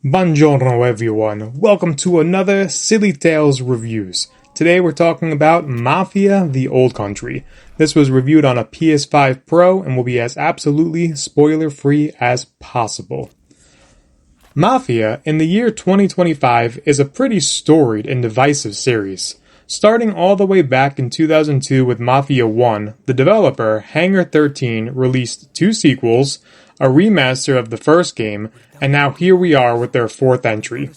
Buongiorno everyone, welcome to another Sillytails reviews. Today we're talking about Mafia: The Old Country. This was reviewed on a PS5 Pro and will be as absolutely spoiler-free as possible. Mafia, in the year 2025, is a pretty storied and divisive series. Starting all the way back in 2002 with Mafia 1, the developer, Hangar 13, released 2 sequels, a remaster of the first game, and now here we are with their 4th entry.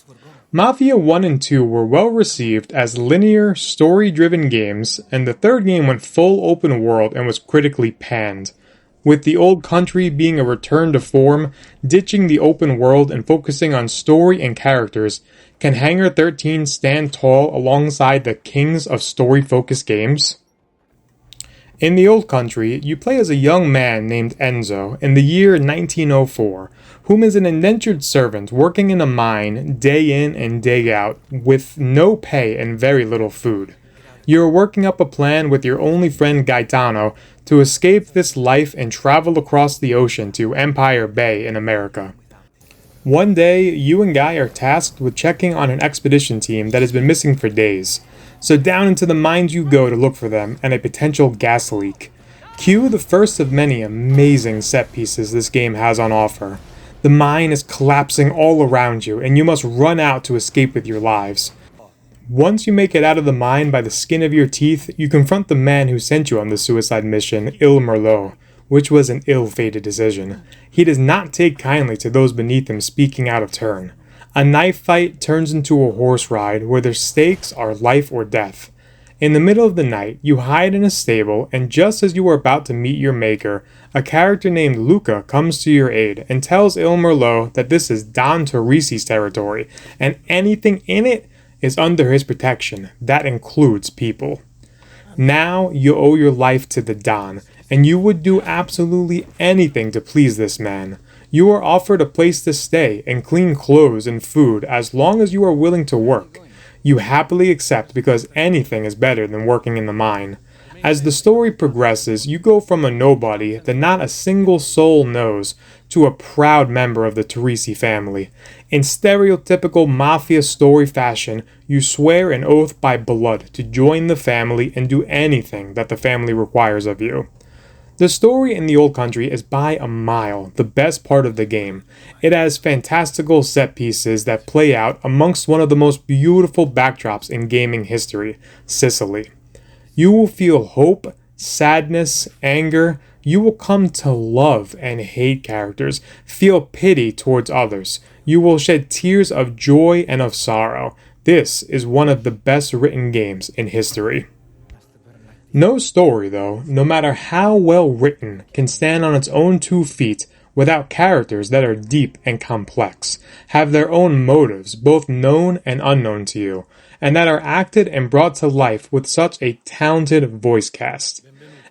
Mafia 1 and 2 were well received as linear, story-driven games, and the 3rd game went full open world and was critically panned. With The Old Country being a return to form, ditching the open world and focusing on story and characters, can Hangar 13 stand tall alongside the kings of story-focused games? In The Old Country, you play as a young man named Enzo in the year 1904, whom is an indentured servant working in a mine day in and day out with no pay and very little food. You are working up a plan with your only friend Gaetano to escape this life and travel across the ocean to Empire Bay in America. One day, you and Guy are tasked with checking on an expedition team that has been missing for days. So down into the mines you go to look for them and a potential gas leak. Cue the first of many amazing set pieces this game has on offer. The mine is collapsing all around you and you must run out to escape with your lives. Once you make it out of the mine by the skin of your teeth, you confront the man who sent you on the suicide mission, Il Merlot, which was an ill-fated decision. He does not take kindly to those beneath him speaking out of turn. A knife fight turns into a horse ride where the stakes are life or death. In the middle of the night, you hide in a stable, and just as you are about to meet your maker, a character named Luca comes to your aid and tells Il Merlot that this is Don Torrisi's territory, and anything in it is under his protection. That includes people. Now you owe your life to the Don, and you would do absolutely anything to please this man. You are offered a place to stay and clean clothes and food as long as you are willing to work. You happily accept because anything is better than working in the mine. As the story progresses, you go from a nobody that not a single soul knows to a proud member of the Torrisi family. In stereotypical Mafia story fashion, you swear an oath by blood to join the family and do anything that the family requires of you. The story in The Old Country is by a mile the best part of the game. It has fantastical set pieces that play out amongst one of the most beautiful backdrops in gaming history, Sicily. You will feel hope, sadness, anger. You will come to love and hate characters, feel pity towards others. You will shed tears of joy and of sorrow. This is one of the best written games in history. No story, though, no matter how well written, can stand on its own 2 feet without characters that are deep and complex, have their own motives, both known and unknown to you, and that are acted and brought to life with such a talented voice cast.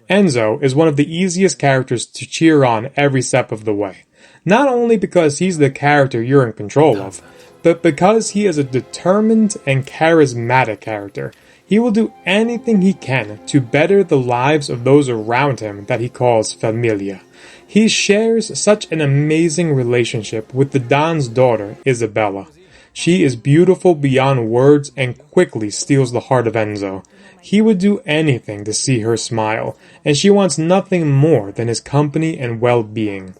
Enzo is one of the easiest characters to cheer on every step of the way, not only because he's the character you're in control of, but because he is a determined and charismatic character. He will do anything he can to better the lives of those around him that he calls familia. He shares such an amazing relationship with the Don's daughter, Isabella. She is beautiful beyond words and quickly steals the heart of Enzo. He would do anything to see her smile, and she wants nothing more than his company and well-being.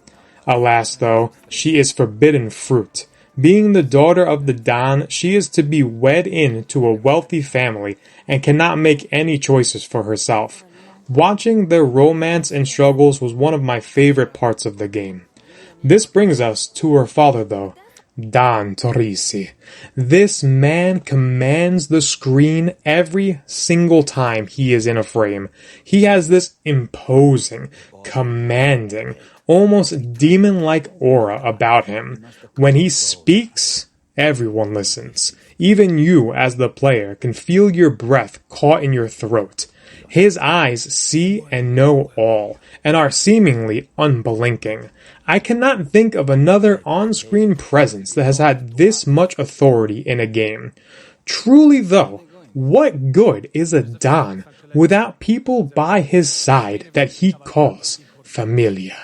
Alas, though, she is forbidden fruit. Being the daughter of the Don, she is to be wed into a wealthy family and cannot make any choices for herself. Watching their romance and struggles was one of my favorite parts of the game. This brings us to her father, though, Don Torrisi. This man commands the screen every single time he is in a frame. He has this imposing, commanding, almost demon-like aura about him. When he speaks, everyone listens. Even you, as the player, can feel your breath caught in your throat. His eyes see and know all, and are seemingly unblinking. I cannot think of another on-screen presence that has had this much authority in a game. Truly, though, what good is a Don without people by his side that he calls familia?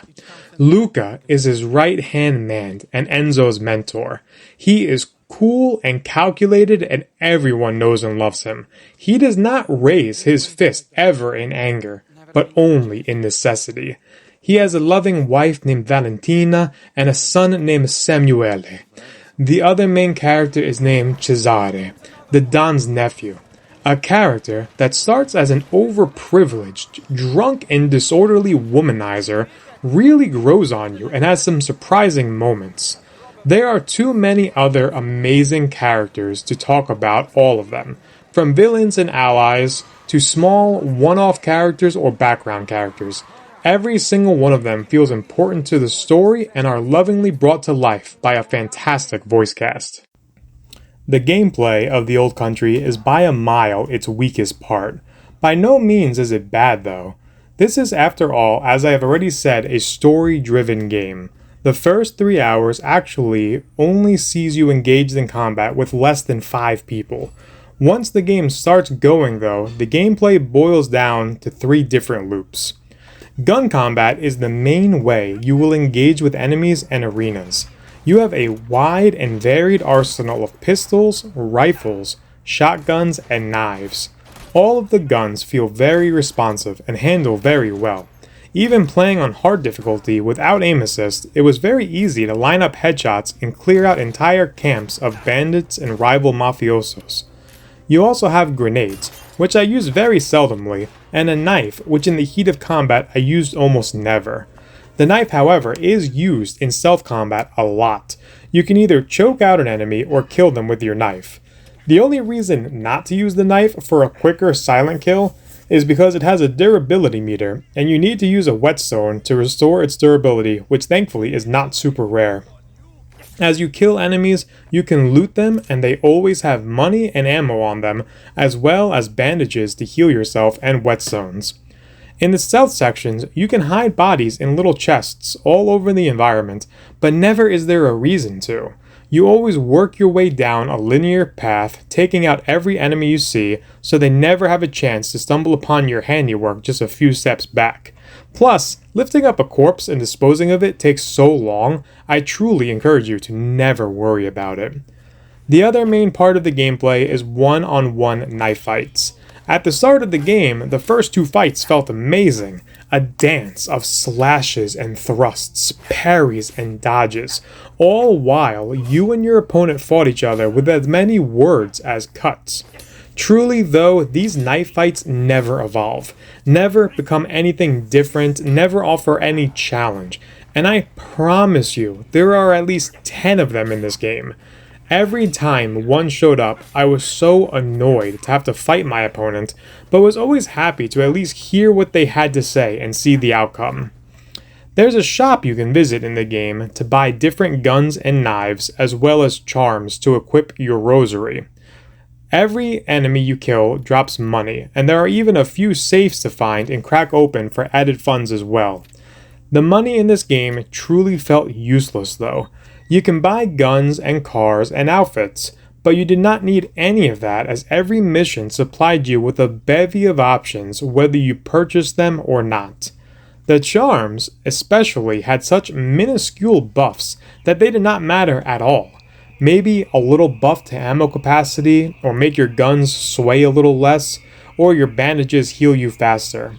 Luca is his right-hand man and Enzo's mentor. He is cool and calculated, and everyone knows and loves him. He does not raise his fist ever in anger, but only in necessity. He has a loving wife named Valentina and a son named Samuele. The other main character is named Cesare, the Don's nephew. A character that starts as an overprivileged, drunk, and disorderly womanizer really grows on you and has some surprising moments. There are too many other amazing characters to talk about all of them, from villains and allies to small one-off characters or background characters. Every single one of them feels important to the story and are lovingly brought to life by a fantastic voice cast. The gameplay of The Old Country is by a mile its weakest part. By no means is it bad though. This is, after all, as I have already said, a story-driven game. The first 3 hours actually only sees you engaged in combat with less than 5 people. Once the game starts going though, the gameplay boils down to 3 different loops. Gun combat is the main way you will engage with enemies and arenas. You have a wide and varied arsenal of pistols, rifles, shotguns, and knives. All of the guns feel very responsive and handle very well. Even playing on hard difficulty without aim assist, it was very easy to line up headshots and clear out entire camps of bandits and rival mafiosos. You also have grenades, which I use very seldomly, and a knife, which in the heat of combat I used almost never. The knife, however, is used in stealth combat a lot. You can either choke out an enemy or kill them with your knife. The only reason not to use the knife for a quicker silent kill is because it has a durability meter, and you need to use a whetstone to restore its durability, which thankfully is not super rare. As you kill enemies, you can loot them, and they always have money and ammo on them, as well as bandages to heal yourself and whetstones. In the stealth sections, you can hide bodies in little chests all over the environment, but never is there a reason to. You always work your way down a linear path, taking out every enemy you see, so they never have a chance to stumble upon your handiwork just a few steps back. Plus, lifting up a corpse and disposing of it takes so long, I truly encourage you to never worry about it. The other main part of the gameplay is one-on-one knife fights. At the start of the game, the first 2 fights felt amazing. A dance of slashes and thrusts, parries and dodges, all while you and your opponent fought each other with as many words as cuts. Truly though, these knife fights never evolve, never become anything different, never offer any challenge, and I promise you, there are at least 10 of them in this game. Every time one showed up, I was so annoyed to have to fight my opponent, but was always happy to at least hear what they had to say and see the outcome. There's a shop you can visit in the game to buy different guns and knives, as well as charms to equip your rosary. Every enemy you kill drops money, and there are even a few safes to find and crack open for added funds as well. The money in this game truly felt useless though. You can buy guns and cars and outfits, but you did not need any of that as every mission supplied you with a bevy of options whether you purchased them or not. The charms, especially, had such minuscule buffs that they did not matter at all. Maybe a little buff to ammo capacity, or make your guns sway a little less, or your bandages heal you faster.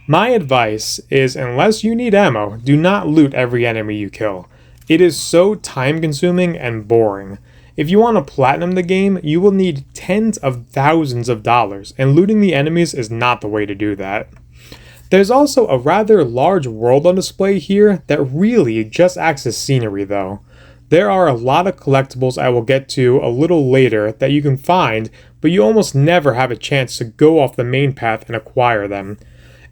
My advice is, unless you need ammo, do not loot every enemy you kill. It is so time-consuming and boring. If you want to platinum the game, you will need tens of thousands of dollars, and looting the enemies is not the way to do that. There's also a rather large world on display here that really just acts as scenery though. There are a lot of collectibles I will get to a little later that you can find, but you almost never have a chance to go off the main path and acquire them.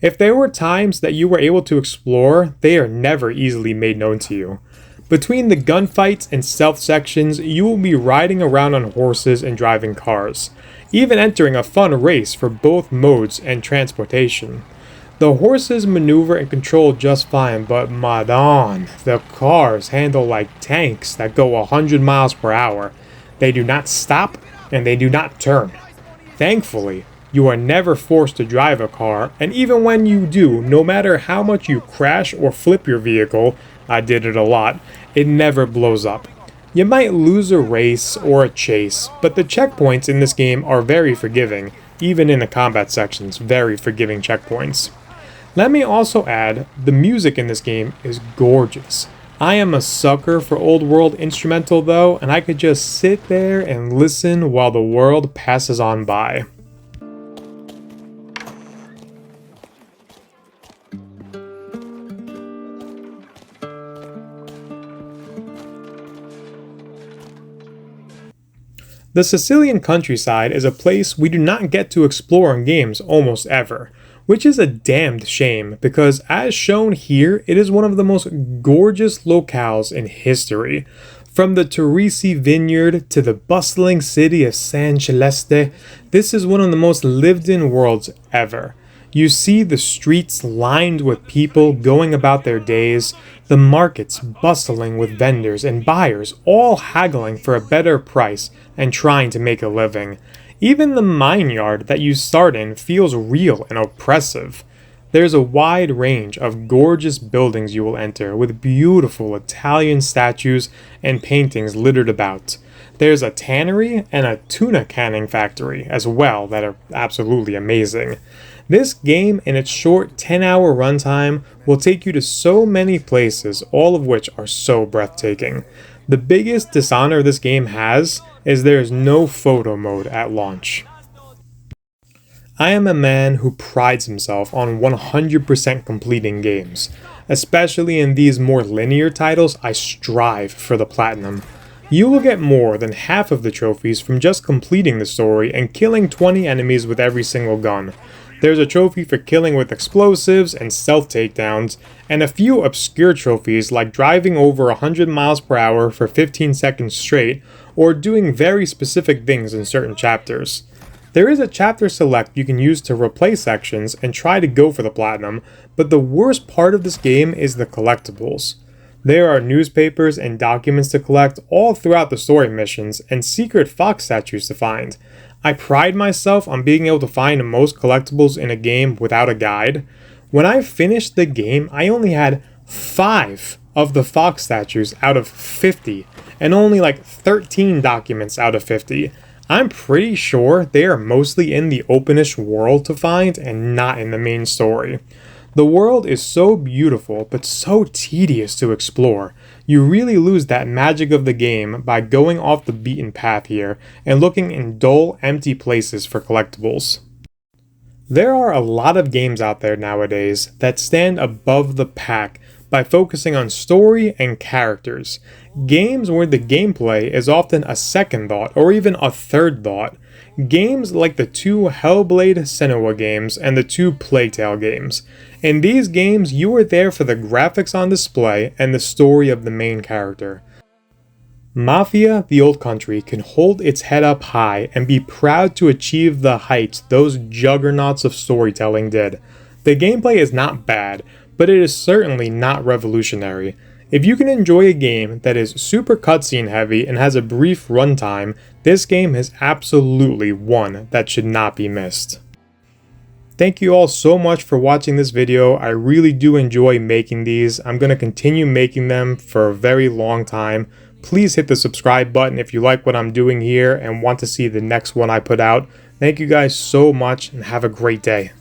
If there were times that you were able to explore, they are never easily made known to you. Between the gunfights and stealth sections, you will be riding around on horses and driving cars, even entering a fun race for both modes and transportation. The horses maneuver and control just fine, but madon, the cars handle like tanks that go 100 miles per hour. They do not stop and they do not turn. Thankfully, you are never forced to drive a car, and even when you do, no matter how much you crash or flip your vehicle, I did it a lot. It never blows up. You might lose a race or a chase, but the checkpoints in this game are very forgiving, even in the combat sections, very forgiving checkpoints. Let me also add, the music in this game is gorgeous. I am a sucker for old world instrumental though, and I could just sit there and listen while the world passes on by. The Sicilian countryside is a place we do not get to explore in games almost ever, which is a damned shame because as shown here, it is one of the most gorgeous locales in history. From the Teresi vineyard to the bustling city of San Celeste, this is one of the most lived in worlds ever. You see the streets lined with people going about their days, the markets bustling with vendors and buyers all haggling for a better price and trying to make a living. Even the mine yard that you start in feels real and oppressive. There's a wide range of gorgeous buildings you will enter with beautiful Italian statues and paintings littered about. There's a tannery and a tuna canning factory as well that are absolutely amazing. This game, in its short 10-hour runtime, will take you to so many places, all of which are so breathtaking. The biggest dishonor this game has is there is no photo mode at launch. I am a man who prides himself on 100% completing games. Especially in these more linear titles, I strive for the platinum. You will get more than half of the trophies from just completing the story and killing 20 enemies with every single gun. There's a trophy for killing with explosives and stealth takedowns, and a few obscure trophies like driving over 100 miles per hour for 15 seconds straight, or doing very specific things in certain chapters. There is a chapter select you can use to replay sections and try to go for the platinum, but the worst part of this game is the collectibles. There are newspapers and documents to collect all throughout the story missions and secret fox statues to find. I pride myself on being able to find most collectibles in a game without a guide. When I finished the game, I only had 5 of the fox statues out of 50, and only like 13 documents out of 50. I'm pretty sure they are mostly in the openish world to find and not in the main story. The world is so beautiful, but so tedious to explore. You really lose that magic of the game by going off the beaten path here and looking in dull, empty places for collectibles. There are a lot of games out there nowadays that stand above the pack by focusing on story and characters. Games where the gameplay is often a second thought or even a third thought. Games like the 2 Hellblade Senua games and the 2 Plague Tale games. In these games, you are there for the graphics on display and the story of the main character. Mafia, the Old Country, can hold its head up high and be proud to achieve the heights those juggernauts of storytelling did. The gameplay is not bad, but it is certainly not revolutionary. If you can enjoy a game that is super cutscene heavy and has a brief runtime, this game is absolutely one that should not be missed. Thank you all so much for watching this video. I really do enjoy making these. I'm going to continue making them for a very long time. Please hit the subscribe button if you like what I'm doing here and want to see the next one I put out. Thank you guys so much and have a great day.